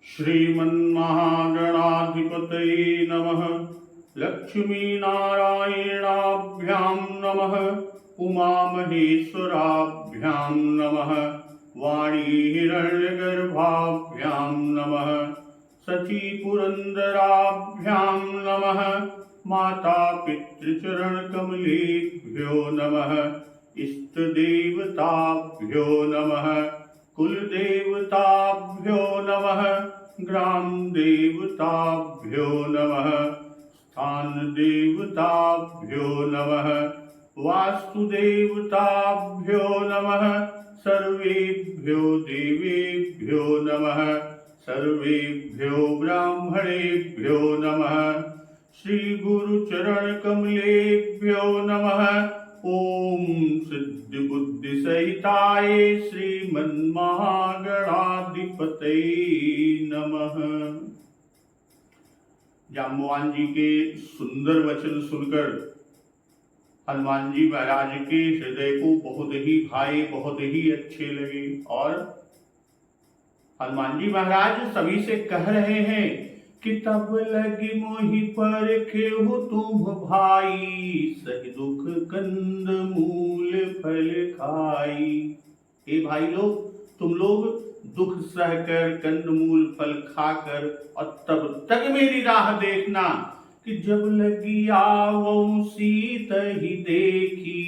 श्रीमन्महागणाधिपतये नमः। लक्ष्मीनारायणाभ्यां नमः। उमामहेश्वराभ्यां नमः। वाणीहिरण्यगर्भाभ्यां नमः। सचीपुरन्दराभ्यां नमः। माता पितृचरणकमलेभ्यो नमः। इष्टदेवताभ्यो नमः। कुलदेवताभ्यो नमः। ग्रामदेवताभ्यो नमः। स्थानदेवताभ्यो नमः। वास्तुदेवताभ्यो नमः। सर्वेभ्यो देवेभ्यो नमः। सर्वेभ्यो ब्राह्मणेभ्यो नमः। श्रीगुरुचरणकमलेभ्यो नमः। ओम सिद्धिबुद्धिसहिताय श्रीमन्महागणाधिपतये नमः। जाम्बवान जी के सुंदर वचन सुनकर हनुमान जी महाराज के हृदय को बहुत ही भाए, बहुत ही अच्छे लगे और हनुमान जी महाराज सभी से कह रहे हैं कि तब लगी मोहि पर खेहु तुम भाई, सही दुख कंद मूल फल खाई। हे भाई लोग, तुम लोग दुख सहकर कंदमूल फल खाकर और तब तक मेरी राह देखना कि जब लगी आवो सीत ही देखी,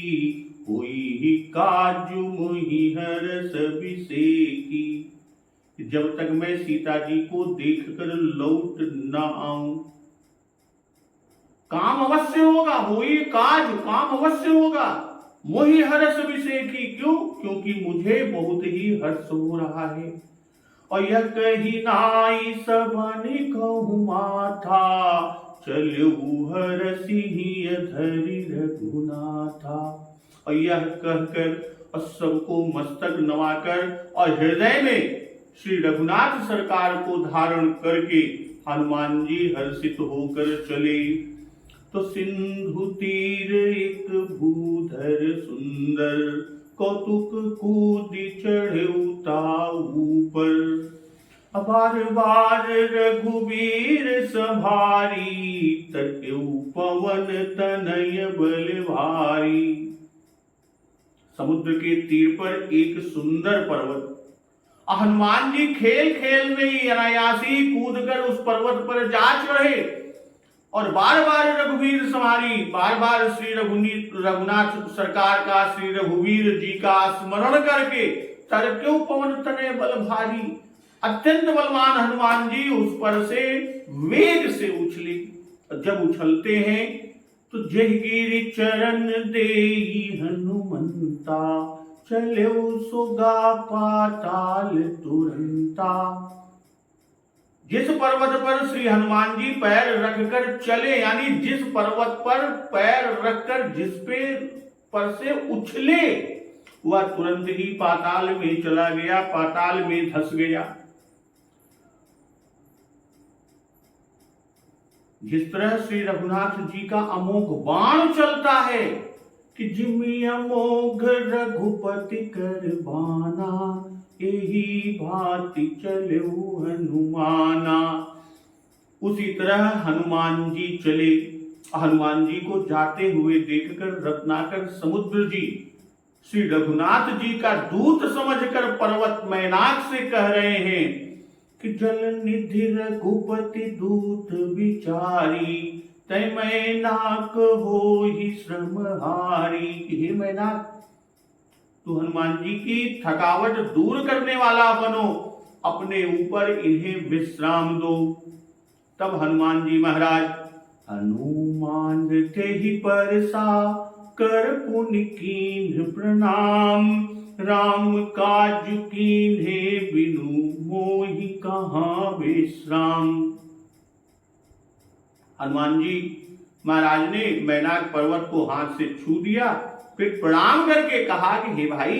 हुई ही काजू मुहि हरस बिसेकी। जब तक मैं सीता जी को देखकर लौट न आऊं, काम अवश्य होगा, वही काज काम अवश्य होगा। मोहि हर्ष विषेकी, क्यों? क्योंकि मुझे बहुत ही हर्ष हो रहा है। और यह कही नाई सबनि कहु माथा, चलऊ हरषि धरि रघुनाथा। और यह कहकर और सबको मस्तक नवाकर और हृदय में श्री रघुनाथ सरकार को धारण करके हनुमान जी हर्षित होकर चले। तो सिंधु तीर एक भूधर सुंदर, कौतुक कूदि चढ़े ऊपर। बार बार रघुवीर सभारी, तट्यु पवन तनय बल भारी। समुद्र के तीर पर एक सुंदर पर्वत, हनुमान जी खेल खेल में ही अनायासी कूदकर उस पर्वत पर जा चढ़े और बार बार रघुवीर सवारी, बार बार श्री रघुनाथ सरकार का, श्री रघुवीर जी का स्मरण करके तरक्यों पवन तनय बल भारी, अत्यंत बलवान हनुमान जी उस पर से वेग से उछले। जब उछलते हैं तो जयगिरि चरण देई हनुमंता, चले सुगा पाताल तुरंता। जिस पर्वत पर श्री हनुमान जी पैर रखकर चले, यानी जिस पर्वत पर पैर रखकर जिस पर से उछले, वह तुरंत ही पाताल में चला गया, पाताल में धंस गया। जिस तरह श्री रघुनाथ जी का अमोघ बाण चलता है कि जिमि अमोघ रघुपति कर बाना, एही भांति चलेउ हनुमाना। उसी तरह हनुमान जी चले। हनुमान जी को जाते हुए देखकर रत्नाकर समुद्र जी श्री रघुनाथ जी का दूत समझकर पर्वत मैनाक से कह रहे हैं कि जल निधि रघुपति दूत विचारी, तय मैनाक हो ही श्रमहारी। हे मैनाक, तू हनुमान जी की थकावट दूर करने वाला बनो, अपने ऊपर इन्हें विश्राम दो। तब हनुमान जी महाराज हनुमान थे ही परसा, कर पुनि कीन्ह प्रणाम, राम काज कीन्हे बिनु मोहि कहाँ विश्राम। हनुमान जी महाराज ने मैनाक पर्वत को हाथ से छू दिया, फिर प्रणाम करके कहा कि हे भाई,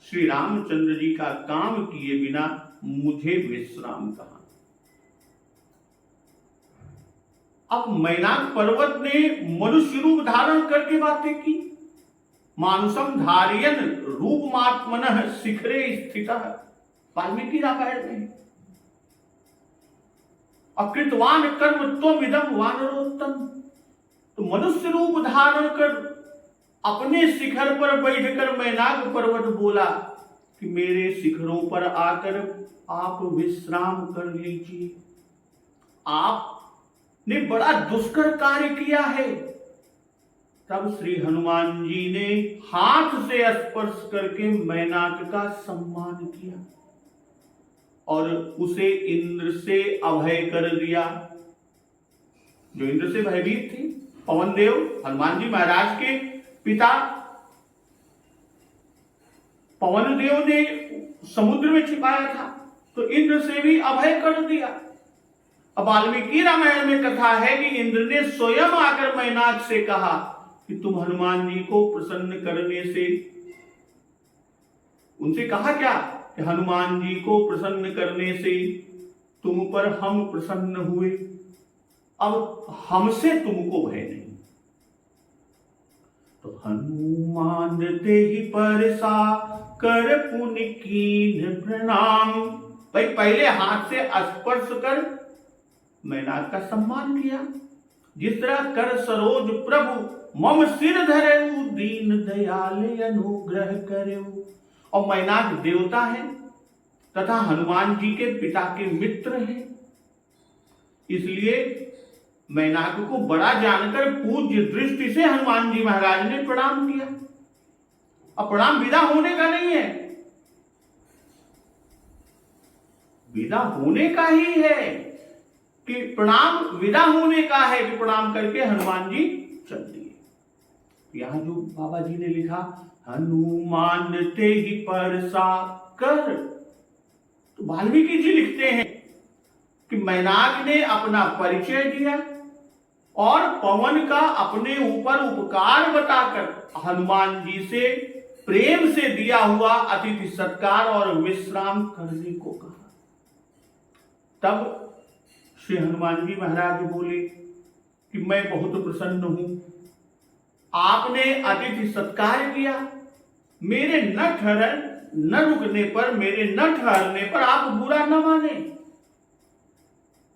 श्री रामचंद्र जी का काम किए बिना मुझे विश्राम कहाँ। अब मैनाक पर्वत ने मनुष्य रूप धारण करके बातें की। मानुषम धारियन रूपमात्मनः शिखरे स्थितः, वाल्मीकि रामायण में। अकृतवान कर्म त्वमिदं वानरोत्तम। तो मनुष्य रूप धारण कर अपने शिखर पर बैठकर मैनाक पर्वत बोला कि मेरे शिखरों पर आकर आप विश्राम कर लीजिए। आपने बड़ा दुष्कर कार्य किया है। तब श्री हनुमान जी ने हाथ से स्पर्श करके मैनाक का सम्मान किया और उसे इंद्र से अभय कर दिया। जो इंद्र से भयभीत थे, पवन देव हनुमान जी महाराज के पिता पवन देव ने समुद्र में छिपाया था, तो इंद्र से भी अभय कर दिया। अब वाल्मीकि रामायण में कथा है कि इंद्र ने स्वयं आकर मैनाक से कहा कि तुम हनुमान जी को प्रसन्न करने से, उनसे कहा क्या कि हनुमान जी को प्रसन्न करने से तुम पर हम प्रसन्न हुए, अब हमसे तुमको भय नहीं। तो हनुमान ते ही परसा कर पुनि कीन प्रणाम। भाई पहले हाथ से स्पर्श कर मैनाक का सम्मान किया। जिस तरह कर सरोज प्रभु मम सिर धरेऊ दीन दयाल अनुग्रह करेऊ। और मैनाक देवता है तथा हनुमान जी के पिता के मित्र हैं, इसलिए मैनाक को बड़ा जानकर पूज्य दृष्टि से हनुमान जी महाराज ने प्रणाम किया। अब प्रणाम विदा होने का नहीं है, विदा होने का ही है कि प्रणाम विदा होने का है कि प्रणाम करके हनुमान जी चल दिए। यहां जो बाबा जी ने लिखा हनुमान ते ही परसा कर, तो वाल्मीकि जी लिखते हैं कि मैनाक ने अपना परिचय दिया और पवन का अपने ऊपर उपकार बताकर हनुमान जी से प्रेम से दिया हुआ अतिथि सत्कार और विश्राम करने को कहा। तब श्री हनुमान जी महाराज बोले कि मैं बहुत प्रसन्न हूं, आपने अतिथि सत्कार किया, मेरे न रुकने पर, मेरे न ठहरने पर आप बुरा न माने।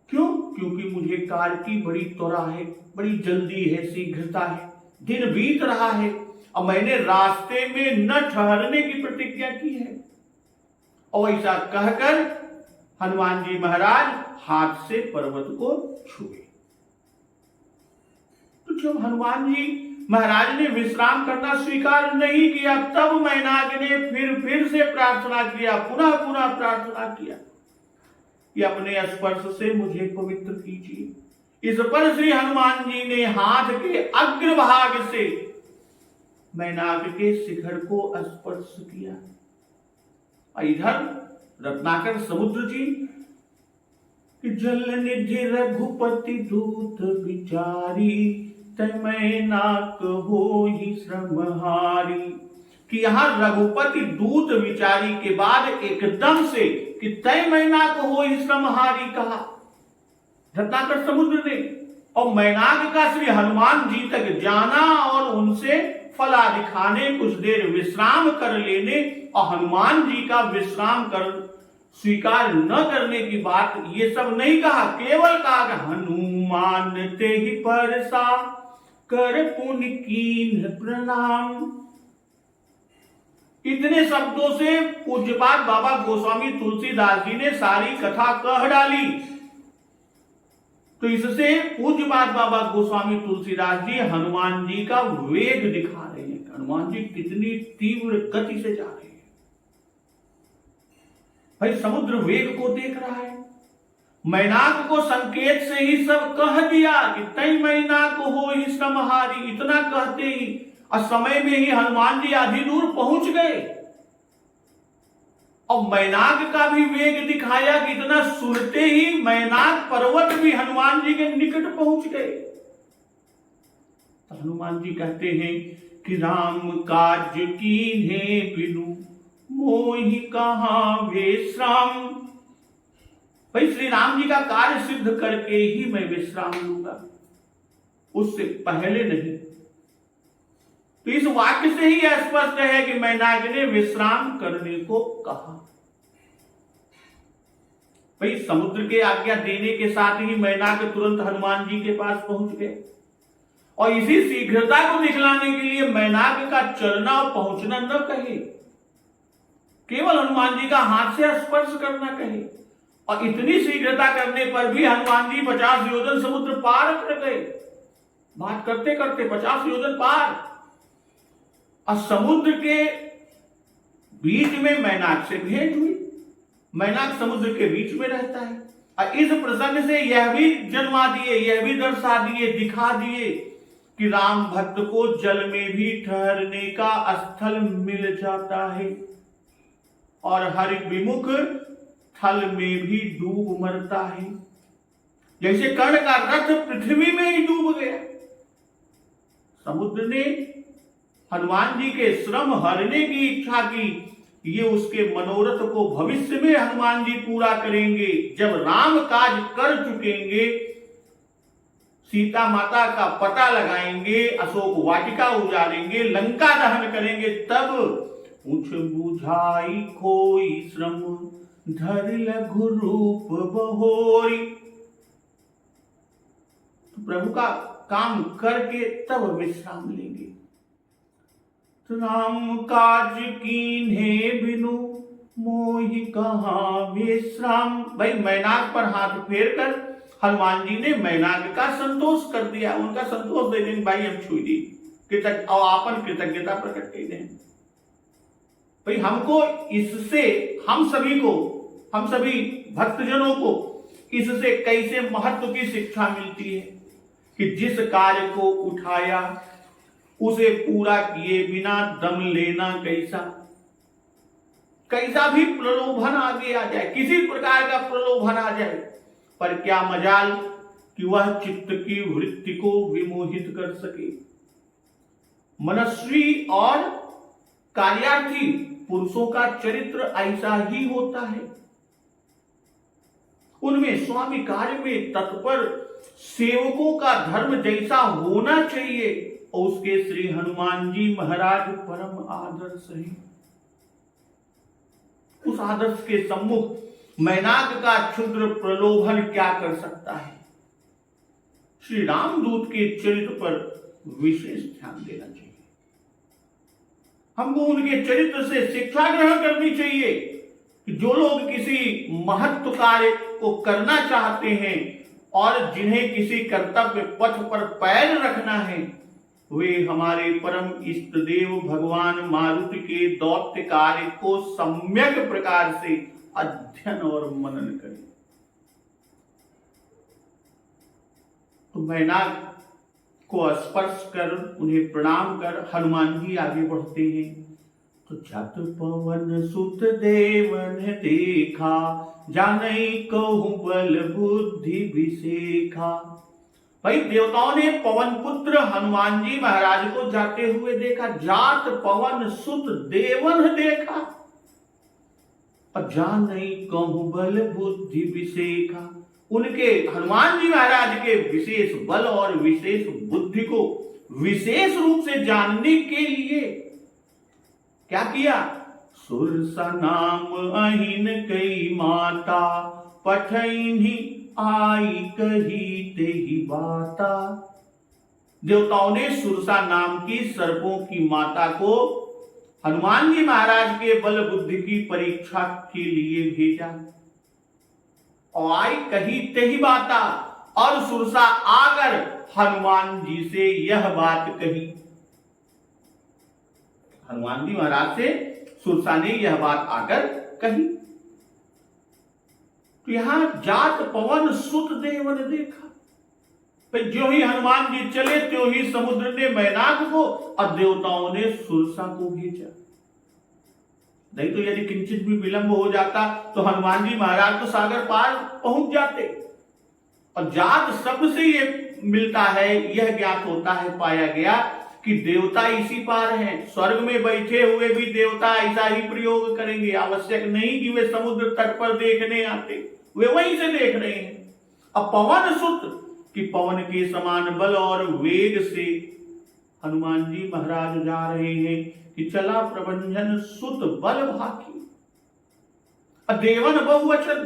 क्यों? क्योंकि मुझे कार्य की बड़ी त्वरा है, बड़ी जल्दी है, शीघ्रता है, दिन बीत रहा है और मैंने रास्ते में न ठहरने की प्रतिज्ञा की है। और ऐसा कहकर हनुमान जी महाराज हाथ से पर्वत को छुए। तो जब हनुमान जी महाराज ने विश्राम करना स्वीकार नहीं किया, तब मैनाक ने फिर से प्रार्थना किया, पुनः पुनः प्रार्थना किया कि अपने स्पर्श से मुझे पवित्र कीजिए। इस पर श्री हनुमान जी ने हाथ के अग्रभाग से मैनाक के शिखर को स्पर्श किया। इधर रत्नाकर समुद्र जी कि जल निधि रघुपति दूत विचारी तय मैनाक होई श्रमहारी। कि यहां रघुपति दूत विचारी के बाद एकदम से कि तय मैनाक होई श्रमहारी कहा रत्नाकर समुद्र ने, और मैनाक का श्री हनुमान जी तक जाना और उनसे फला दिखाने, कुछ देर विश्राम कर लेने और हनुमान जी का विश्राम कर स्वीकार न करने की बात, ये सब नहीं कहा, केवल कहा हनुमान ते ही परसा कर पुनि कीन प्रणाम। इतने शब्दों से पूज्यपाद बाबा गोस्वामी तुलसीदास जी ने सारी कथा कह डाली। तो इससे पूज्यपाद बाबा गोस्वामी तुलसीदास जी हनुमान जी का वेग दिखा रहे हैं, हनुमान जी कितनी तीव्र गति से जा रहे हैं। भाई समुद्र वेग को देख रहा है, मैनाक को संकेत से ही सब कह दिया कि तय मैनाक हो ही श्रमहारी। इतना कहते ही और समय में ही हनुमान जी आधी दूर पहुंच गए और मैनाक का भी वेग दिखाया कि इतना सुनते ही मैनाक पर्वत भी हनुमान जी के निकट पहुंच गए। तो हनुमान जी कहते हैं कि राम काज कीन्हे बिनु मोहि कहां विश्राम। भाई श्री राम जी का कार्य सिद्ध करके ही मैं विश्राम लूंगा, उससे पहले नहीं। तो इस वाक्य से ही स्पष्ट है कि मैनाक ने विश्राम करने को कहा। भाई समुद्र के आज्ञा देने के साथ ही मैनाक तुरंत हनुमान जी के पास पहुंच गए और इसी शीघ्रता को दिखलाने के लिए मैनाक का चलना और पहुंचना न कहे, केवल हनुमान जी का हाथ से स्पर्श करना कहे। और इतनी शीघ्रता करने पर भी हनुमान जी 50 योजन समुद्र पार कर गए। बात करते करते 50 योजन पार, और समुद्र के बीच में मैनाक से भेंट हुई। मैनाक समुद्र के बीच में रहता है और इस प्रसंग से यह भी जन्मा दिए, यह भी दर्शा दिए, दिखा दिए कि राम भक्त को जल में भी ठहरने का स्थल मिल जाता है और हर विमुख थल में भी डूब मरता है। जैसे कर्ण का रथ पृथ्वी में ही डूब गया, समुद्र ने हनुमान जी के श्रम हरने की इच्छा की, ये उसके मनोरथ को भविष्य में हनुमान जी पूरा करेंगे। जब राम काज कर चुकेंगे, सीता माता का पता लगाएंगे, अशोक वाटिका उजाड़ेंगे, लंका दहन करेंगे, तब उछ बुझाई खोई श्रम धर लघु रूप बहोरी। तो प्रभु का काम करके तब विश्राम लेंगे। राम काज कीन्हे बिनु मोहि कहाँ विश्राम। भाई मैनाक पर हाथ फेर कर हनुमान जी ने मैनाक का संतोष कर दिया, उनका संतोष दे दें, भाई हम छुई दी कृतज्ञ और आपन कृतज्ञता प्रकट कर दें। भाई हमको इससे, हम सभी भक्तजनों को इससे कैसे महत्व की शिक्षा मिलती है कि जिस कार्य को उठाया उसे पूरा किए बिना दम लेना कैसा भी प्रलोभन आगे आ जाए, किसी प्रकार का प्रलोभन आ जाए, पर क्या मजाल कि वह चित्त की वृत्ति को विमोहित कर सके। मनस्वी और कार्यार्थी पुरुषों का चरित्र ऐसा ही होता है। उनमें स्वामी कार्य में तत्पर सेवकों का धर्म जैसा होना चाहिए, और उसके श्री हनुमान जी महाराज परम आदर्श है। उस आदर्श के सम्मुख मैनाक का क्षुद्र प्रलोभन क्या कर सकता है। श्री रामदूत के चरित्र पर विशेष ध्यान देना चाहिए। हमको उनके चरित्र से शिक्षा ग्रहण करनी चाहिए कि जो लोग किसी महत्व कार्य को करना चाहते हैं और जिन्हें किसी कर्तव्य पथ पर पैर रखना है, वे हमारे परम इष्ट देव भगवान मारुति के दौत्य कार्य को सम्यक प्रकार से अध्ययन और मनन करें। तो मैनाक को स्पर्श कर उन्हें प्रणाम कर हनुमान जी आगे बढ़ते हैं। तो जत पवन सुत देवन देखा, जानई कहूं बल बुद्धि विसेखा। भाई देवताओं ने पवन पुत्र हनुमान जी महाराज को जाते हुए देखा। जात पवन सुत देवन देखा और जानई कहूं बल बुद्धि विसेखा। उनके हनुमान जी महाराज के विशेष बल और विशेष बुद्धि को विशेष रूप से जानने के लिए क्या किया। सुरसा नाम अहिन कई माता, पठैनी आई कही ते ही बाता। देवताओं ने सुरसा नाम की सर्पों की माता को हनुमान जी महाराज के बल बुद्धि की परीक्षा के लिए भेजा। और आई कही ते ही बाता, और सुरसा आकर हनुमान जी से यह बात कही। हनुमान जी महाराज से सुरसा ने यह बात आकर कही। तो यहां जात पवन सुत देवन देखा। जो ही हनुमान जी चले त्यों ही समुद्र ने मैनाक को और देवताओं ने सुरसा को भेजा। नहीं तो यदि किंचित भी विलंब हो जाता तो हनुमान जी महाराज तो सागर पार पहुंच जाते। और जात शब्द से ये मिलता है, यह ज्ञात होता है, पाया गया कि देवता इसी पार हैं। स्वर्ग में बैठे हुए भी देवता ऐसा ही प्रयोग करेंगे। आवश्यक नहीं कि वे समुद्र तट पर देखने आते, वे वहीं से देख रहे हैं। अब पवन सुत कि पवन के समान बल और वेग से हनुमान जी महाराज जा रहे हैं कि चला प्रभंजन सुत बल भाकी। देवन बहुवचन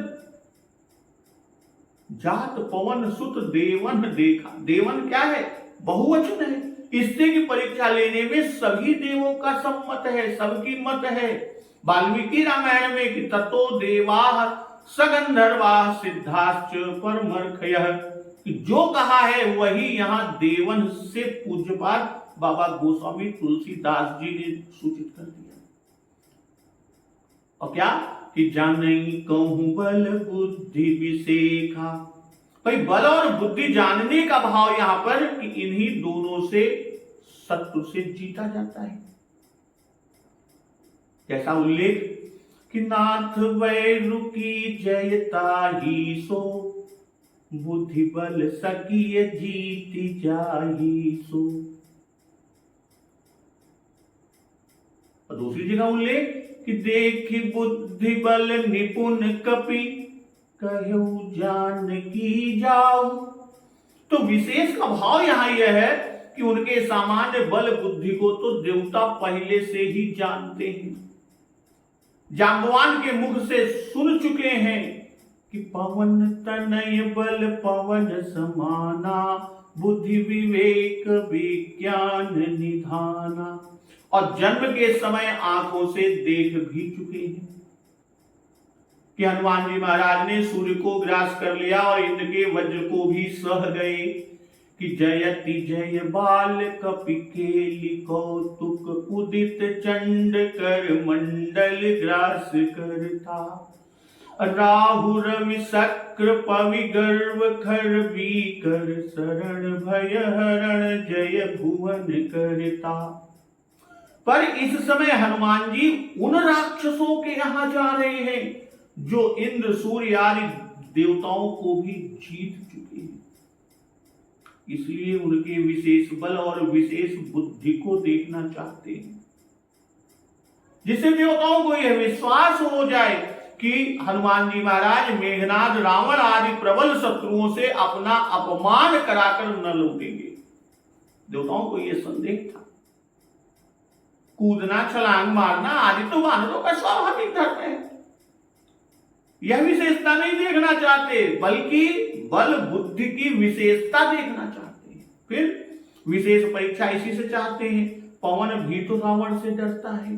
जात पवन सुत देवन देखा। देवन क्या है? बहुवचन है। इससे की परीक्षा लेने में सभी देवों का सम्मत है, सबकी मत है। वाल्मीकि रामायण में कि ततो देवाः सगंधर्वाः सिद्धाश्च परमर्षयः, जो कहा है वही यहाँ देवन से पूज्यपाद बाबा गोस्वामी तुलसीदास जी ने सूचित कर दिया। और क्या कि जानई कहूं बल बुद्धि विसेखा। भाई बल और बुद्धि जानने का भाव यहां पर कि इन्हीं दोनों से शत्रु से जीता जाता है। जैसा उल्लेख कि नाथ वैरु की जयता ही सो, बुद्धि बल सकिय जीति जाही सो। और दूसरी जगह उल्लेख कि देखी बुद्धि बल निपुण कपि, कहु जान की जाओ। तो विशेष का भाव यहां यह है कि उनके सामान्य बल बुद्धि को तो देवता पहले से ही जानते हैं, जांबवान के मुख से सुन चुके हैं कि पवन तनय बल पवन समाना, बुद्धि विवेक विज्ञान निधाना। और जन्म के समय आंखों से देख भी चुके हैं कि हनुमान जी महाराज ने सूर्य को ग्रास कर लिया और इंद्र के वज्र को भी सह गए कि जयति जय बाल कपि केलि कौतुक, उदित चंड कर मंडल ग्रास करता। राहु रवि शक्र पवि गर्व खर बीकर, शरण भय हरण जय भुवन करता। पर इस समय हनुमान जी उन राक्षसों के यहां जा रहे हैं जो इंद्र सूर्य आदि देवताओं को भी जीत चुके हैं। इसलिए उनके विशेष बल और विशेष बुद्धि को देखना चाहते हैं, जिससे देवताओं को यह विश्वास हो जाए कि हनुमान जी महाराज मेघनाद रावण आदि प्रबल शत्रुओं से अपना अपमान कराकर न लौटेंगे। देवताओं को यह संदेह था। कूदना छलांग मारना आदि तो वानरों का स्वाभाविक धर्म है, यह विशेषता नहीं देखना चाहते, बल्कि बल बुद्धि की विशेषता देखना चाहते हैं। फिर विशेष परीक्षा इसी से चाहते हैं। पवन भी तो रावण से डरता है,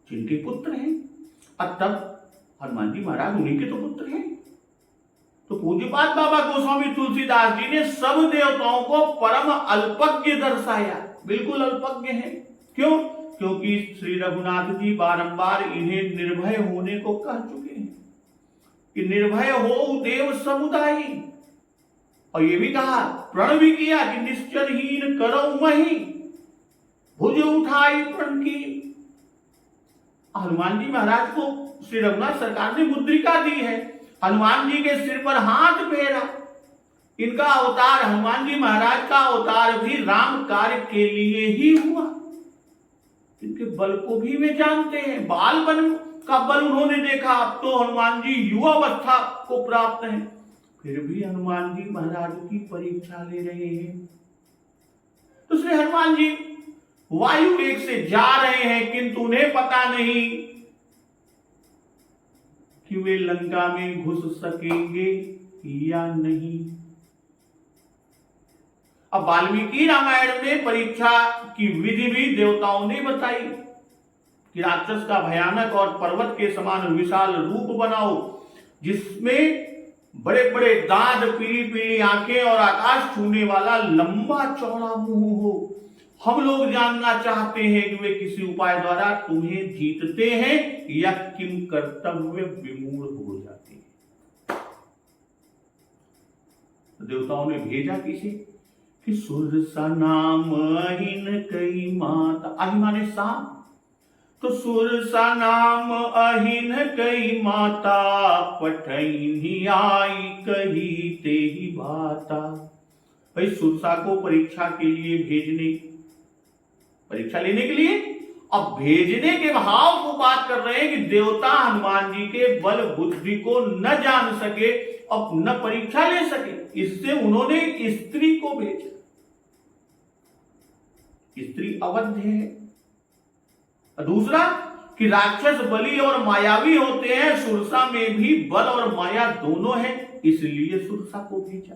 जिनके पुत्र हैं, अब तब हनुमान जी महाराज उन्हीं के तो पुत्र हैं। तो पूज्यपाद बाबा गोस्वामी तुलसीदास जी ने सब देवताओं को परम अल्पज्ञ दर्शाया, बिल्कुल अल्पज्ञ है। क्यों? क्योंकि श्री रघुनाथ जी बारंबार इन्हें निर्भय होने को कह चुके हैं कि निर्भय हो देव समुदायी। और ये भी कहा, प्रण भी किया कि निश्चरहीन करो मही, भुज उठाई प्रण की। हनुमान जी महाराज को श्री रघुनाथ सरकार ने मुद्रिका दी है, हनुमान जी के सिर पर हाथ फेरा। इनका अवतार, हनुमान जी महाराज का अवतार भी राम कार्य के लिए ही हुआ। इनके बल को भी वे जानते हैं, बाल बन का बल उन्होंने देखा। अब तो हनुमान जी युवावस्था को प्राप्त हैं, फिर भी हनुमान जी महाराज की परीक्षा ले रहे हैं। तो श्री हनुमान जी वायु वेग से जा रहे हैं, किंतु उन्हें पता नहीं कि वे लंका में घुस सकेंगे या नहीं। अब वाल्मीकि रामायण में परीक्षा की विधि भी देवताओं ने बताई कि राक्षस का भयानक और पर्वत के समान विशाल रूप बनाओ, जिसमें बड़े बड़े दांत, पीली पीली आंखें और आकाश छूने वाला लंबा चौड़ा मुंह हो। हम लोग जानना चाहते हैं कि वे किसी उपाय द्वारा तुम्हें जीतते हैं या किम कर्तव्य विमूढ़ हो जाते हैं। तो देवताओं ने भेजा किसे कि सुरसा नाम अहिन कई माता। अहि माने सांप, तो सुरसा नाम अहिन कई माता, पठैनी आई कही ते ही बाता। भाई सुरसा को परीक्षा के लिए भेजने, परीक्षा लेने के लिए, अब भेजने के भाव को बात कर रहे हैं कि देवता हनुमान जी के बल बुद्धि को न जान सके और न परीक्षा ले सके, इससे उन्होंने स्त्री को भेजा। स्त्री अवध्य है। दूसरा कि राक्षस बली और मायावी होते हैं, सुरसा में भी बल और माया दोनों है, इसलिए सुरसा को भेजा।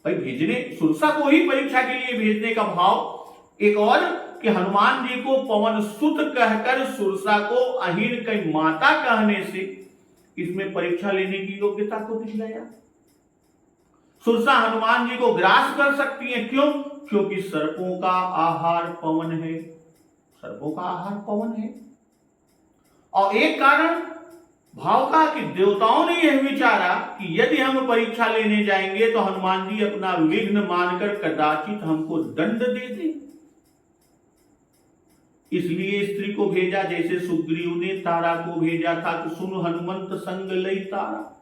भाई भेजने सुरसा को ही परीक्षा के लिए भेजने का भाव। एक और कि हनुमान जी को पवन सुत कहकर सुरसा को अहिर की माता कहने से इसमें परीक्षा लेने की योग्यता को दिखलाया। सुरसा हनुमान जी को ग्रास कर सकती है, क्यों? क्योंकि सर्पों का आहार पवन है, सर्पों का आहार पवन है। और एक कारण भाव का कि देवताओं ने यह विचारा कि यदि हम परीक्षा लेने जाएंगे तो हनुमान जी अपना विघ्न मानकर कदाचित हमको दंड दे दें, इसलिए स्त्री को भेजा। जैसे सुग्रीव ने तारा को भेजा था कि सुन हनुमंत संग लई तारा,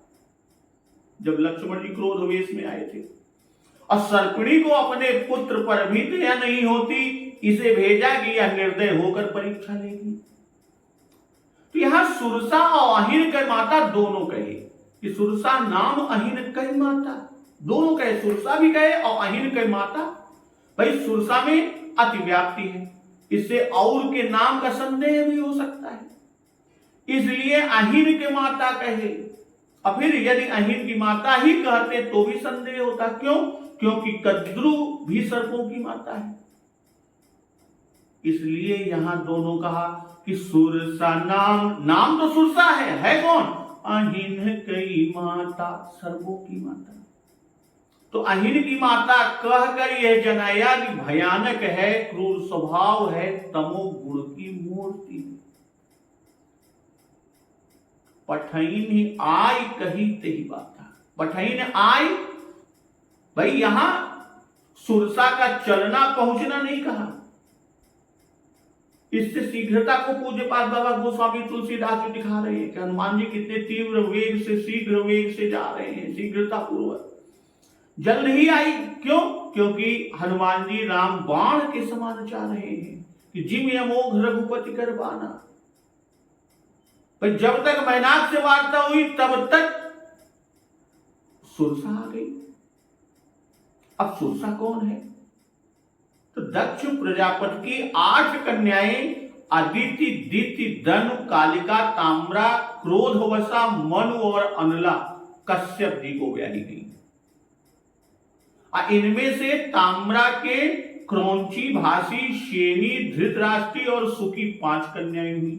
जब लक्ष्मण जी क्रोध वेश में आए थे। और सर्पिणी को अपने पुत्र पर भी दया नहीं होती, इसे भेजा कि यह निर्दय होकर परीक्षा लेगी। तो यहां सुरसा और अहिन की माता दोनों कहे कि सुरसा नाम अहिन की माता, दोनों कहे, सुरसा भी कहे और अहिन की माता। भाई सुरसा में अतिव्याप्ति है, इससे और के नाम का संदेह भी हो सकता है, इसलिए अहिन के माता कहे। और फिर यदि अहिन की माता ही कहते तो भी संदेह होता, क्यों? क्योंकि कद्रु भी सर्पों की माता है, इसलिए यहां दोनों कहा कि सुरसा नाम तो सुरसा है कौन? अहिन की माता, सर्पों की माता। तो अहिन की माता कहकर यह जनाया कि भयानक है, क्रूर स्वभाव है, तमोगुण की मूर्ति। पठैन आई कही तेही बात, पठैन आई। भाई यहां सुरसा का चलना पहुंचना नहीं कहा, इससे शीघ्रता को पूज्यपाद बाबा गोस्वामी तुलसीदास जी दिखा रहे हैं कि हनुमान जी कितने तीव्र वेग से, शीघ्र वेग से जा रहे हैं, शीघ्रता पूर्वक। जल नहीं आई, क्यों? क्योंकि हनुमान जी राम बाण के समान जा रहे हैं कि जिम अमोघ रघुपति कर बाना। पर जब तक मैनाक से वार्ता हुई तब तक सुरसा आ गई। अब सुरसा कौन है? तो दक्ष प्रजापति की 8 कन्याएं अदिति, दिति, धनु, कालिका, ताम्रा, क्रोधवसा, मनु और अनला कश्यप जी को ब्याही गई। इनमें से ताम्रा के क्रौंची, भासी, शेनी, धृतराष्ट्री और सुकी 5 कन्याएं हुई।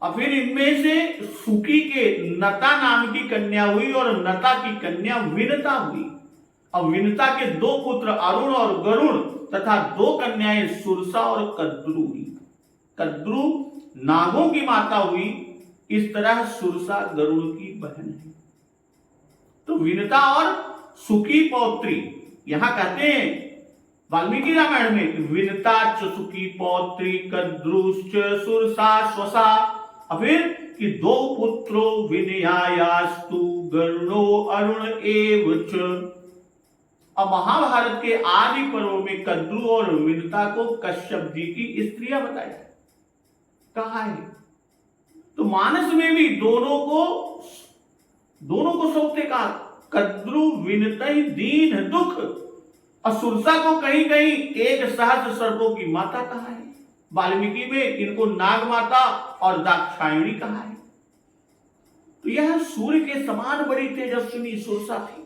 और फिर इनमें से सुकी के नता नाम की कन्या हुई और नता की कन्या विनता हुई। अब विनता के 2 पुत्र अरुण और गरुण तथा 2 कन्याएं सुरसा और कद्रु हुई। कद्रु नागों की माता हुई, इस तरह सुरसा गरुड़ की बहन है। तो विनता और सुकी पौत्री, यहां कहते हैं वाल्मीकि रामायण में विनता च सुकी पौत्री कद्रुश्च सुरसा स्वसा। फिर कि 2 पुत्रो विनयायास्तु गरुणो अरुण एवच। अब महाभारत के आदि पर्व में कद्रु और विनता को कश्यप जी की स्त्रियां बताया कहा है। तो मानस में भी दोनों को सौते कहा, कद्रु विनतई दीन दुख। और सुरसा को कहीं कहीं 1 सहस्र सर्पों की माता कहा है। वाल्मीकि में इनको नाग माता और दाक्षायणी कहा है। तो यह सूर्य के समान बड़ी तेजस्विनी सुरसा थी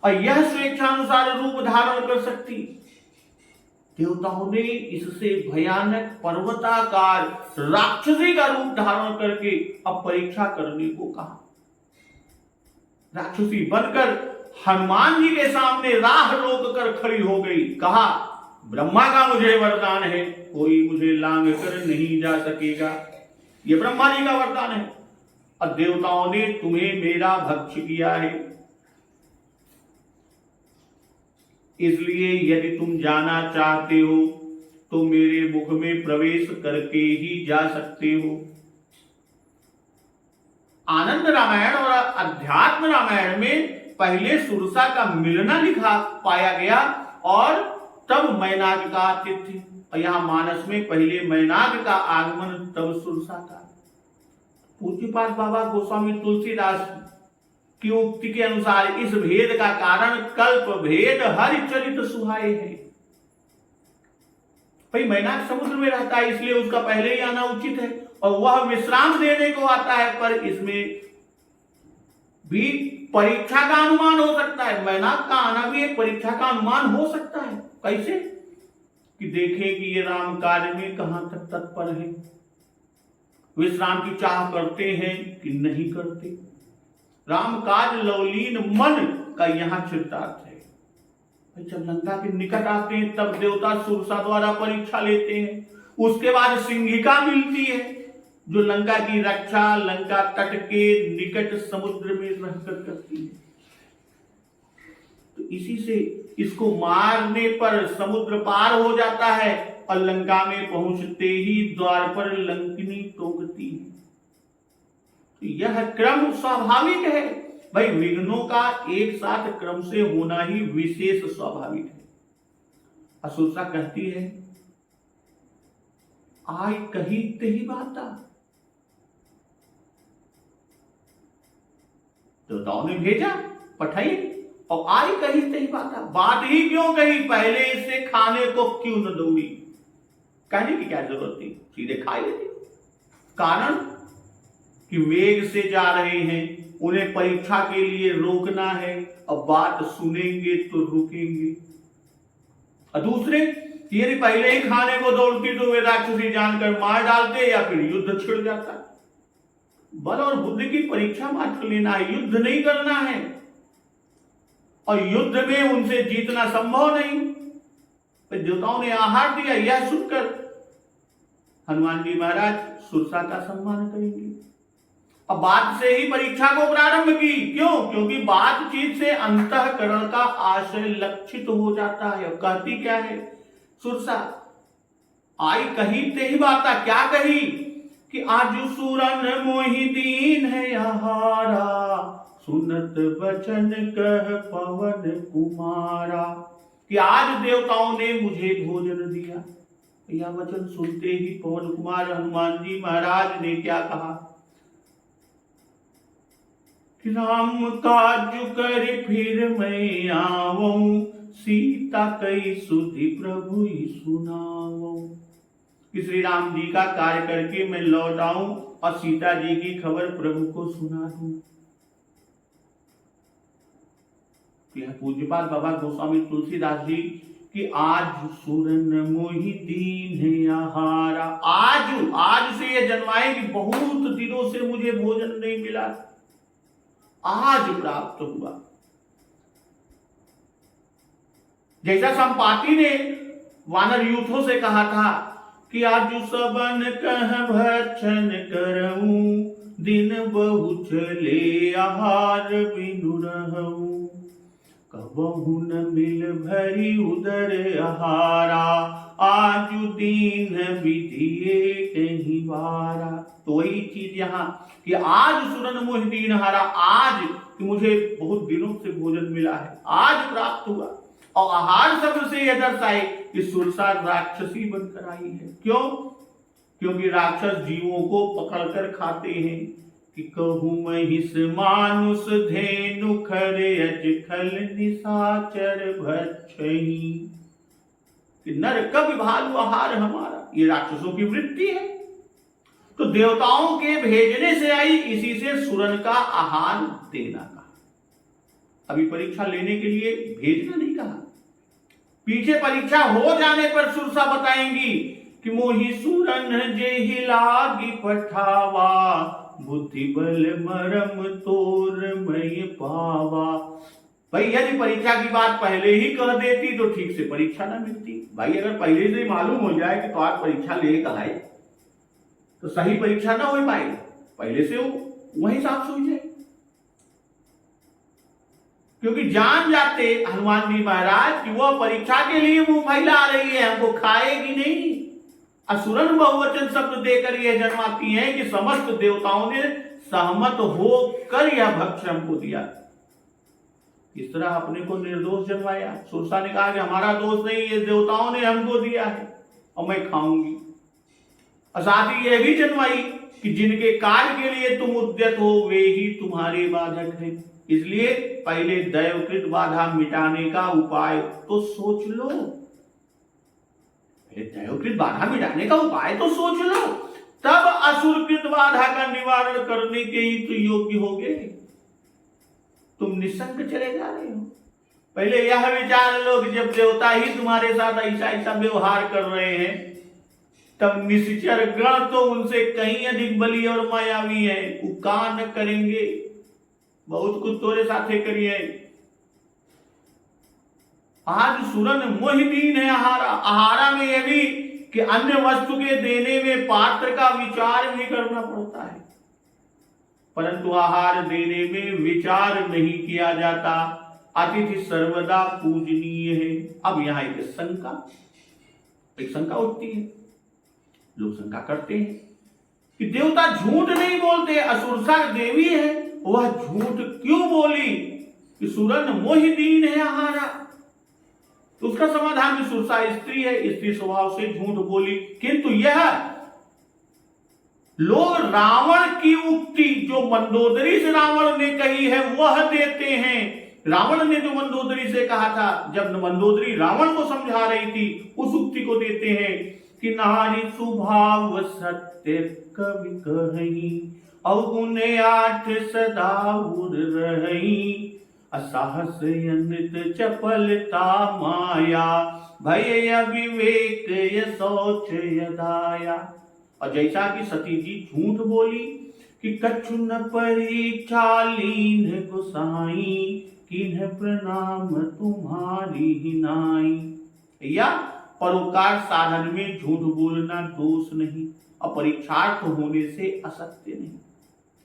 और यह स्वेच्छानुसार रूप धारण कर सकती। देवताओं ने इससे भयानक पर्वताकार राक्षसी का रूप धारण करके अब परीक्षा करने को कहा। राक्षसी बनकर हनुमान जी के सामने राह रोक कर खड़ी हो गई। कहा, ब्रह्मा का मुझे वरदान है, कोई मुझे लांघ कर नहीं जा सकेगा। यह ब्रह्मा जी का वरदान है और देवताओं ने तुम्हें मेरा भक्ष किया है, इसलिए यदि तुम जाना चाहते हो तो मेरे मुख में प्रवेश करके ही जा सकते हो। आनंद रामायण और अध्यात्म रामायण में पहले सुरसा का मिलना लिखा पाया गया और तब मैनाक का आतिथ्य। और यहां मानस में पहले मैनाक का आगमन तब सुरसा का। पूज्यपाद बाबा गोस्वामी तुलसीदास की उक्ति के अनुसार इस भेद का कारण कल्प भेद हरिचरित सुहाए है। भाई मैनाक समुद्र में रहता है इसलिए उसका पहले ही आना उचित है, और वह विश्राम देने को आता है, पर इसमें भी परीक्षा का अनुमान हो सकता है। मैनाक का आना भी एक परीक्षा का अनुमान हो सकता है। कैसे? कि देखें कि ये राम कार्य में कहां तक तत्पर है, विश्राम की चाह करते हैं कि नहीं करते। राम कार्य लवलीन मन का यहां चित्तार्थ है। जब लंका के निकट आते हैं तब देवता सुरसा द्वारा परीक्षा लेते हैं। उसके बाद सिंहिका मिलती है जो लंका की रक्षा लंका तट के निकट समुद्र में रहकर करती है। तो इसी से इसको मारने पर समुद्र पार हो जाता है और लंका में पहुंचते ही द्वार पर लंकिनी टोकती है। तो यह क्रम स्वाभाविक है भाई, विघ्नों का एक साथ क्रम से होना ही विशेष स्वाभाविक है। असुरसा कहती है आय कही तेही बाता, देवताओं ने भेजा पठाई और आई कही तेही बाता, बात ही क्यों कही, पहले इसे खाने को क्यों न दौड़ी, कहने की क्या जरूरत थी, सीधे खा लेती। कारण कि वेग से जा रहे हैं, उन्हें परीक्षा के लिए रोकना है, अब बात सुनेंगे तो रुकेंगे। और दूसरे यदि पहले ही खाने को दौड़ती तो वे राक्षसी जानकर मार डालते या फिर युद्ध छिड़ जाता। बल और बुद्धि की परीक्षा मात्र लेना है, युद्ध नहीं करना है, और युद्ध में उनसे जीतना संभव नहीं। देवताओं ने आहार दिया, यह सुनकर हनुमान जी महाराज सुरसा का सम्मान करेंगे। अब बात से ही परीक्षा को प्रारंभ की, क्यों? क्योंकि बातचीत से अंतःकरण का आशय लक्षित हो जाता है। और कहती क्या है सुरसा, आई कही तेही बाता, क्या कही कि आजु सूरन मोहि दीन है आहारा, सुनत वचन कह पवन कुमारा। कि आज देवताओं ने मुझे भोजन दिया। यह वचन सुनते ही पवन कुमार हनुमान जी महाराज ने क्या कहा, राम काज कर फिर मैं आवऊं, सीता कई सुधि प्रभु सुनाऊं। श्री राम जी का कार्य करके मैं लौट आऊं और सीता जी की खबर प्रभु को सुना दूं। पूज्यपाल बाबा गोस्वामी तुलसीदास जी कि आज सूरन मोहि दीन है आहारा, आज से ये जन्माए कि बहुत दिनों से मुझे भोजन नहीं मिला, आज प्राप्त हुआ। जैसा संपाति ने वानर यूथों से कहा था कि आजु सबन कह भक्षण करऊं, दिन बहु चले आहार बिनु रहूं, कबहु न मिल भरी उदर आहारा, आजु दीन विधिये कहीं बारा। तो वही चीज यहाँ कि आज सुरन मोहि दीन हारा, आज कि मुझे बहुत दिनों से भोजन मिला है, आज प्राप्त हुआ। और आहार शब्द से यह दर्शाए कि सुरसा राक्षसी बनकर आई है। क्यों? क्योंकि राक्षस जीवों को पकड़कर खाते हैं कि कहूं महिष मानुष धेनु खरे अजखल निशाचर भक्षही, कि नर कवि भालू आहार हमारा, ये राक्षसों की वृत्ति है। तो देवताओं के भेजने से आई, इसी से सुरन का आहार देना कहा। अभी परीक्षा लेने के लिए भेजना नहीं कहा, पीछे परीक्षा हो जाने पर सुरसा बताएंगी कि मोहि सुरन जेहि लागी पठावा, बुद्धि बल मरम तोर मय पावा। भाई यदि परीक्षा की बात पहले ही कह देती तो ठीक से परीक्षा ना मिलती। भाई अगर पहले से मालूम हो जाए कि तो आप परीक्षा लेकर आए तो सही परीक्षा ना हो पाएगी, पहले से वही साफ सुई जाए। क्योंकि जान जाते हनुमान जी महाराज कि वह परीक्षा के लिए मुंह फैला रही है, हमको खाएगी नहीं। असुरन बहुवचन शब्द देकर यह जन्माती है कि समस्त देवताओं ने सहमत होकर यह भक्ष्य हमको दिया। इस तरह अपने को निर्दोष जन्माया। सुरसा ने कहा कि हमारा दोष नहीं, ये देवताओं ने हमको दिया है और मैं खाऊंगी। और साथ ही यह भी जन्माई कि जिनके कार्य के लिए तुम उद्यत हो वे ही तुम्हारे बाधक हैं, इसलिए पहले दैवकृत बाधा मिटाने का उपाय तो सोच लो। दैवकृत बाधा मिटाने का उपाय तो सोच लो, तब असुरकृत बाधा का निवारण करने के ही तो योग्य होगे। तुम निसंग चले जा रहे हो। पहले यह विचार लो कि जब देवता ही तुम्हारे साथ ऐसा ऐसा व्यवहार कर रहे हैं, तब निश्चर गण तो उनसे कहीं अधिक बली और मायावी है, वो का न करेंगे, बहुत कुछ तोरे साथे करिए। आज सुरन मोहिदीन है आहारा। आहारा में यह भी कि अन्य वस्तु के देने में पात्र का विचार भी करना पड़ता है, परंतु आहार देने में विचार नहीं किया जाता। अतिथि सर्वदा पूजनीय है। अब यहां एक शंका उठती है, लोग शंका करते हैं कि देवता झूठ नहीं बोलते, असुरसा देवी है, वह झूठ क्यों बोली कि सुरन मोहिदीन है आहारा। तो उसका समाधान भी सुरसा स्त्री है, स्त्री स्वभाव से झूठ बोली। किंतु यह लोग रावण की उक्ति जो मंदोदरी से रावण ने कही है वह देते हैं। रावण ने जो मंदोदरी से कहा था, जब मंदोदरी रावण को समझा रही थी, उस उक्ति को देते हैं कि नारी स्वभाव सत्य कवि कही, अवगुण आठ सदा उर रही, असहस यनित चपलता माया, भय अविवेक य शौच यदाया। और जैसा कि सती जी झूठ बोली कि कछु न परीक्षा लीन गोसाई, किन्ह प्रणाम तुम्हारी ही नाई। या परोपकार साधन में झूठ बोलना दोष नहीं, और परीक्षार्थ होने से असत्य नहीं।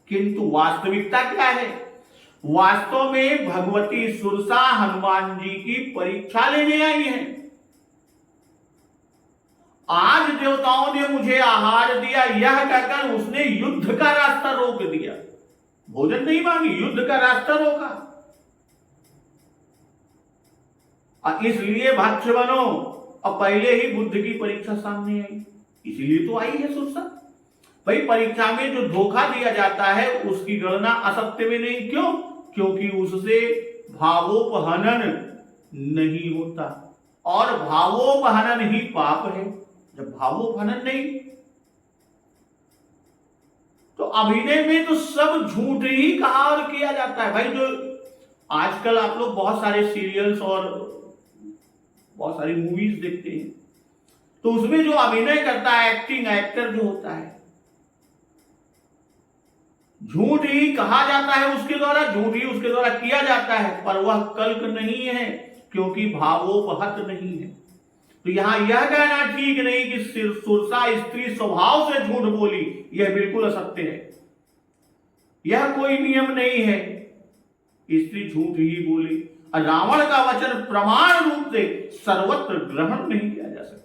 किंतु वास्तविकता क्या है? वास्तव में भगवती सुरसा हनुमान जी की परीक्षा लेने आई है। आज देवताओं ने मुझे आहार दिया, यह कहकर उसने युद्ध का रास्ता रोक दिया। भोजन नहीं मांगी, युद्ध का रास्ता रोका। और इसलिए भक्ष बनो, और पहले ही बुद्ध की परीक्षा सामने आई, इसीलिए तो आई है सुरसा। भाई परीक्षा में जो धोखा दिया जाता है उसकी गणना असत्य में नहीं। क्यों? क्योंकि उससे भावोपहनन नहीं होता, और भावोपहनन ही पाप है। जब भावोपहनन नहीं, तो अभिनय में तो सब झूठ ही कहा और किया जाता है। भाई जो आजकल आप लोग बहुत सारे सीरियल्स और बहुत सारी मूवीज देखते हैं, तो उसमें जो अभिनय करता है, एक्टर जो होता है, झूठ ही कहा जाता है उसके द्वारा, झूठ ही उसके द्वारा किया जाता है, पर वह कल्क नहीं है, क्योंकि भावोपहत नहीं है। तो यहां यह कहना ठीक नहीं कि सुरसा स्त्री स्वभाव से झूठ बोली, यह बिल्कुल असत्य है। यह कोई नियम नहीं है, स्त्री झूठ ही बोली। और रावण का वचन प्रमाण रूप से सर्वत्र ग्रहण नहीं किया जा सकता।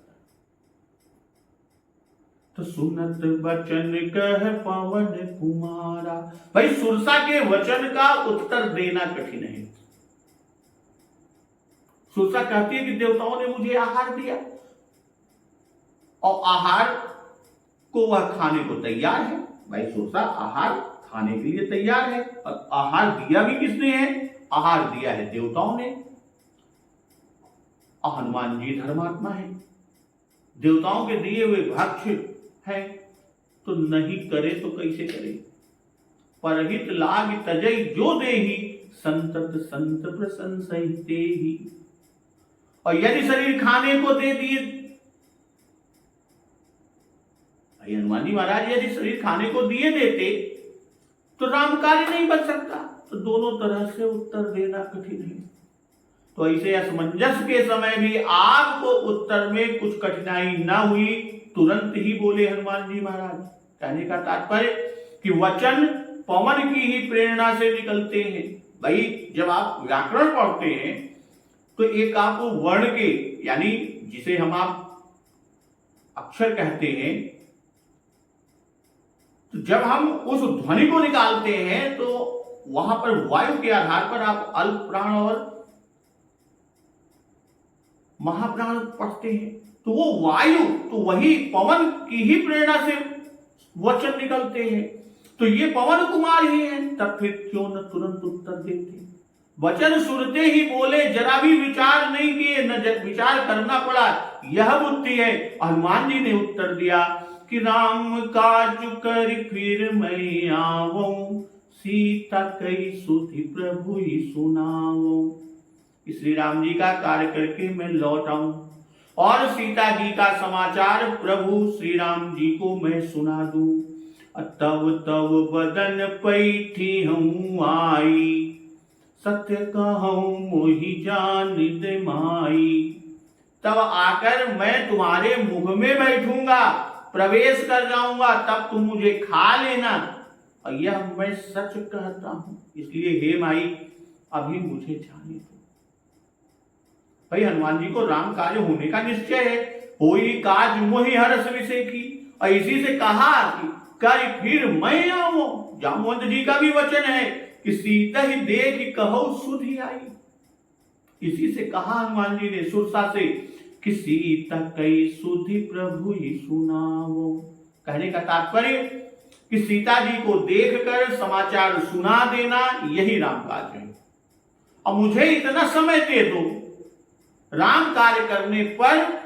तो सुनत वचन कह पवन कुमारा। भाई सुरसा के वचन का उत्तर देना कठिन है। सुरसा कहती है कि देवताओं ने मुझे आहार दिया, और आहार को वह खाने को तैयार है। भाई सुरसा आहार खाने के लिए तैयार है, और आहार दिया भी किसने है? आहार दिया है देवताओं ने। और हनुमान जी धर्मात्मा है, देवताओं के दिए हुए भक्ष है, तो नहीं करे तो कैसे करे? परहित लाग तजई जो देही, संतत संत प्रशंसते ही। और यदि शरीर खाने को दे दिए, हनुमान जी महाराज यदि शरीर खाने को दिए देते तो राम कार्य नहीं बन सकता। तो दोनों तरह से उत्तर देना कठिन है। तो ऐसे असमंजस के समय भी आपको उत्तर में कुछ कठिनाई ना हुई, तुरंत ही बोले हनुमान जी महाराज। कहने का तात्पर्य कि वचन पवन की ही प्रेरणा से निकलते हैं। भाई जब आप व्याकरण पढ़ते हैं तो एक आपको वर्ण के, यानी जिसे हम आप अक्षर कहते हैं, तो जब हम उस ध्वनि को निकालते हैं तो वहां पर वायु के आधार पर आप अल्प प्राण और महाप्राण पढ़ते हैं। तो वो वायु, तो वही पवन की ही प्रेरणा से वचन निकलते हैं। तो ये पवन कुमार ही हैं, तब फिर क्यों न तुरंत उत्तर देते? वचन सुनते ही बोले, जरा भी विचार नहीं किए, न विचार करना पड़ा, यह बुद्धि है। हनुमान जी ने उत्तर दिया कि राम काज कर फिर मैं आवऊं, सीता कई सुधि प्रभु ही सुनाऊं। श्री राम जी का कार्य करके मैं लौट आऊं और सीता जी का समाचार प्रभु श्री राम जी को मैं सुना दूं। तब तब बदन पैठी हूँ आई, सत्य कहूँ मोहि जान दे माई। तब आकर मैं तुम्हारे मुख में बैठूंगा, प्रवेश कर जाऊंगा, तब तुम मुझे खा लेना। और यह मैं सच कहता हूं, इसलिए हे माई अभी मुझे जाने दो। भाई हनुमान जी को राम कार्य होने का निश्चय है। होई काज मोहि हर्ष विषय की, और इसी से कहा कि कर फिर मैं आऊं। जामवंत जी का भी वचन है कि सीता ही देख कहो सुधि आई। इसी से कहा हनुमान जी ने सुरसा से कि सीता कई सुधि प्रभु ही सुनावो। कहने का तात्पर्य कि सीता जी को देखकर समाचार सुना देना यही राम काज है। और मुझे इतना समय दे दो, राम कार्य करने पर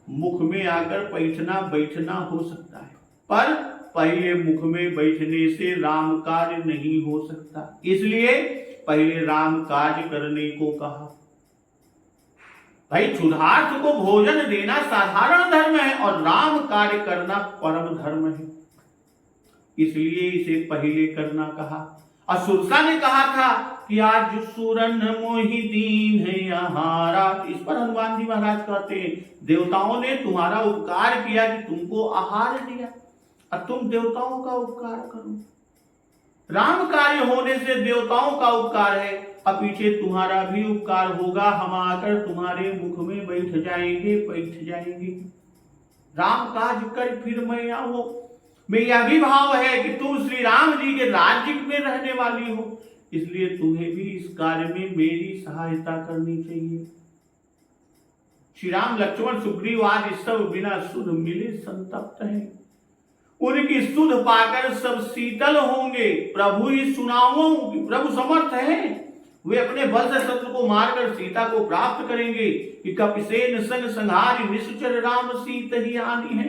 मुख में आकर बैठना बैठना हो सकता है, पर पहले मुख में बैठने से राम कार्य नहीं हो सकता। इसलिए पहले राम कार्य करने को कहा। भाई क्षुधार्थ को भोजन देना साधारण धर्म है और राम कार्य करना परम धर्म है, इसलिए इसे पहले करना कहा। और सुरसा ने कहा था कि आज सुरन मोहि दीन है आहारा। इस पर हनुमान जी महाराज कहते हैं, देवताओं ने तुम्हारा उपकार किया कि तुमको आहार दिया, और तुम देवताओं का उपकार करो। राम कार्य होने से देवताओं का उपकार है, अब पीछे तुम्हारा भी उपकार होगा। हम आकर तुम्हारे मुख में बैठ जाएंगे। राम काज कर फिर मैं आऊं में यह भी भाव है कि तुम श्री राम जी के राज्य में रहने वाली हो, इसलिए तुम्हें भी इस कार्य में मेरी सहायता करनी चाहिए। श्री राम लक्ष्मण सुग्रीव आदि सब बिना सुध मिले संतप्त हैं, उनकी सुध पाकर सब शीतल होंगे। प्रभु ही सुनाऊं कि प्रभु समर्थ है, वे अपने बल से शत्रु को मारकर सीता को प्राप्त करेंगे। कि कपिसेन संग संहारी निश्चर राम सीत ही आनी है।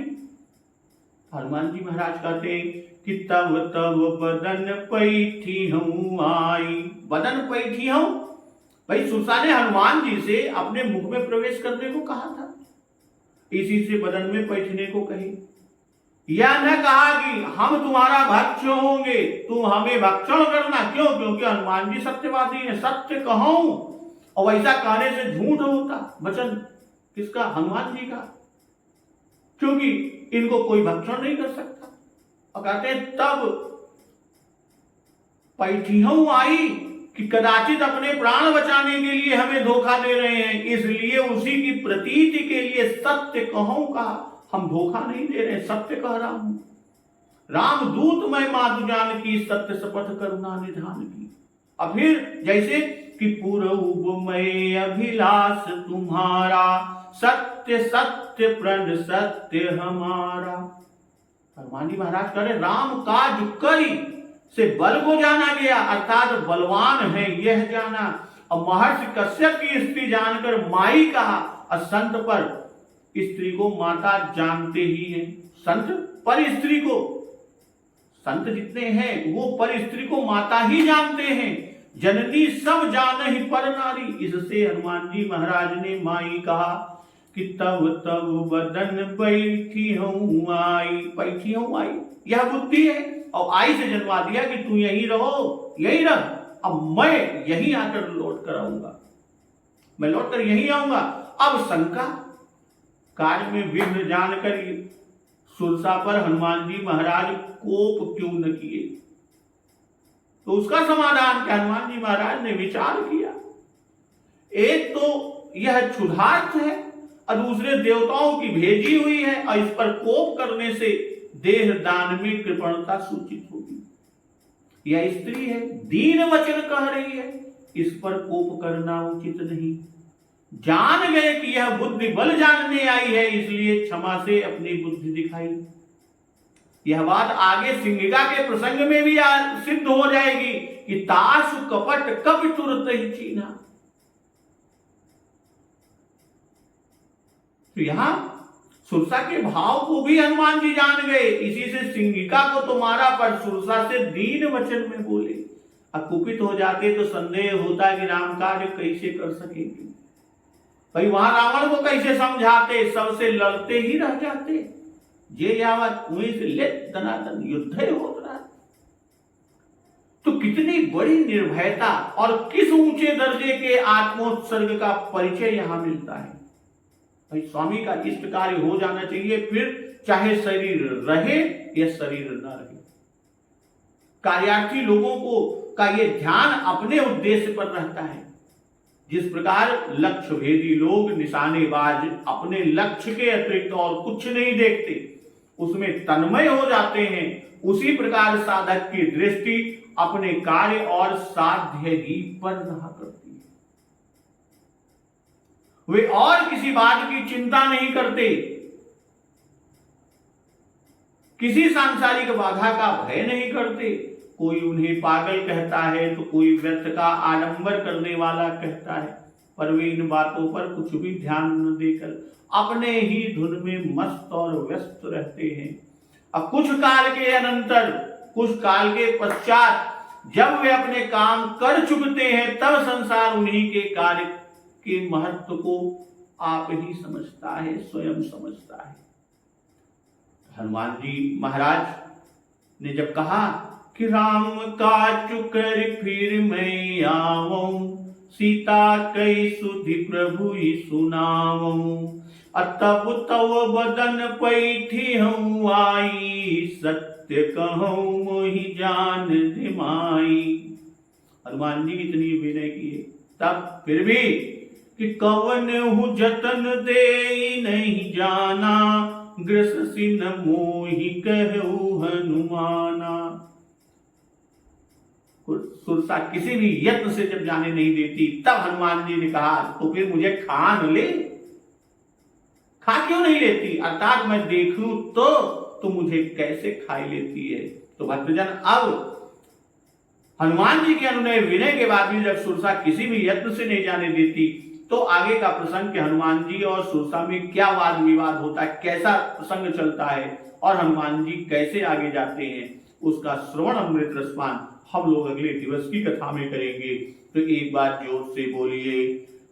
हनुमान जी महाराज कहते हैं कि तब तब बदन पैठी हूँ आई। बदन पैठी हूँ, भाई सुरसा ने हनुमान जी से अपने मुख में प्रवेश करने को कहा था, इसी से बदन में बैठने को कही। यह न कहा कि हम तुम्हारा भक्ष होंगे, तुम हमें भक्षण करना। क्यों? क्योंकि हनुमान जी सत्यवादी है, सत्य कहूं। और वैसा कहने से झूठ होता। वचन किसका? हनुमान जी का, क्योंकि इनको कोई भक्षण नहीं कर सकता। और कहते हैं तब पैठियों आई कि कदाचित अपने प्राण बचाने के लिए हमें धोखा दे रहे हैं, इसलिए उसी की प्रतीति के लिए सत्य कहूं कहा। हम धोखा नहीं दे रहे, सत्य कह रहा हूं। राम दूत मैं मातु जान की, सत्य शपथ करुणा निधान की। अब फिर जैसे कि पूर्व मैं अभिलाष तुम्हारा, सत्य सत्य प्रण सत्य हमारा। हनुमान जी महाराज कह रहे राम काज करी से बल को जाना गया, अर्थात बलवान है यह जाना। और महर्षि कश्यप की स्त्री जानकर माई कहा। और संत पर स्त्री को माता जानते ही हैं। संत पर स्त्री को, संत जितने हैं वो पर स्त्री को माता ही जानते हैं। जननी सब जान ही पर नारी। इससे हनुमान जी महाराज ने माई कहा कि तब तब बदन बैठी हूँ आई। बैठी हूँ आई, यह बुद्धि है। और आई से जन्मा दिया कि तू यहीं रहो, यहीं रह। अब मैं यहीं आकर लौट कर आऊंगा, मैं लौट कर यहीं आऊंगा। अब शंका कार्य में विघ्न जानकर सुरसा पर हनुमान जी महाराज कोप क्यों न किए? तो उसका समाधान क्या? हनुमान जी महाराज ने विचार किया। एक तो यह क्षुधार्थ है और दूसरे देवताओं की भेजी हुई है, और इस पर कोप करने से देह दान में कृपणता सूचित होगी। यह स्त्री है, दीन वचन कह रही है, इस पर कोप करना उचित नहीं। जान गए कि यह बुद्धि बल जानने आई है, इसलिए क्षमा से अपनी बुद्धि दिखाई। यह बात आगे सिंहिका के प्रसंग में भी सिद्ध हो जाएगी कि तासु कपट कब तुरत ही चीना। तो यहां सुरसा के भाव को भी हनुमान जी जान गए। इसी से सिंहिका को तो मारा, पर सुरसा से दीन वचन में बोले। अब कुपित हो जाते तो संदेह होता कि राम कार्य कैसे कर सकेंगे, भाई वहां रावण को कैसे समझाते, सबसे लड़ते ही रह जाते। जे यावत वहीं से ले दनादन युद्ध होता। तो कितनी बड़ी निर्भयता और किस ऊंचे दर्जे के आत्मोत्सर्ग का परिचय यहां मिलता है। भाई स्वामी का इष्ट कार्य हो जाना चाहिए, फिर चाहे शरीर रहे या शरीर न रहे। कार्यार्थी लोगों को का ये ध्यान अपने उद्देश्य पर रहता है। जिस प्रकार लक्ष्य भेदी लोग निशानेबाज अपने लक्ष्य के अतिरिक्त और कुछ नहीं देखते, उसमें तन्मय हो जाते हैं, उसी प्रकार साधक की दृष्टि अपने कार्य और साध्य ही पर रहा करती है। वे और किसी बात की चिंता नहीं करते, किसी सांसारिक बाधा का भय नहीं करते। कोई उन्हें पागल कहता है तो कोई व्यर्थ का आडंबर करने वाला कहता है, पर वे इन बातों पर कुछ भी ध्यान न देकर अपने ही धुन में मस्त और व्यस्त रहते हैं। अब कुछ काल के अनंतर, कुछ काल के पश्चात जब वे अपने काम कर चुकते हैं, तब संसार उन्हीं के कार्य के महत्व को आप ही समझता है, स्वयं समझता है। हनुमान जी महाराज ने जब कहा कि राम का चुकर फिर मैं आवऊं, सीता कई सुधि प्रभु ही सुनावऊं, तब तव बदन पैठी हूँ आई, सत्य कहूं मोहि जान दिमाई। हनुमान जी इतनी विनय किए, तब फिर भी कि कवन हूँ जतन दे नहीं जाना, ग्रससी न मोहि कहू हनुमाना। सुरसा किसी भी यत्न से जब जाने नहीं देती, तब हनुमान जी ने कहा तो फिर मुझे खा न ले, खा क्यों नहीं लेती, अर्थात मैं देखूं तो मुझे कैसे खाई लेती है। तो भक्तजन, अब हनुमान जी के अनुनय विनय के बाद भी जब सुरसा किसी भी यत्न से नहीं जाने देती, तो आगे का प्रसंग कि हनुमान जी और सुरसा में क्या वाद विवाद होता है, कैसा प्रसंग चलता है और हनुमान जी कैसे आगे जाते हैं, उसका श्रवण अमृत रसपान हम लोग अगले दिवस की कथा में करेंगे। तो एक बार जोर से बोलिए,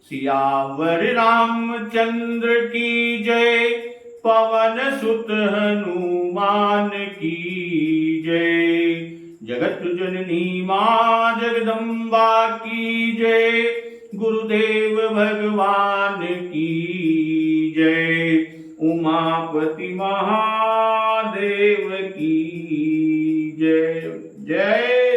सियावर रामचंद्र की जय, पवन सुत हनुमान की जय, जगत जननी मां जगदम्बा की जय, गुरुदेव भगवान की जय, उमापति महादेव की जय। जय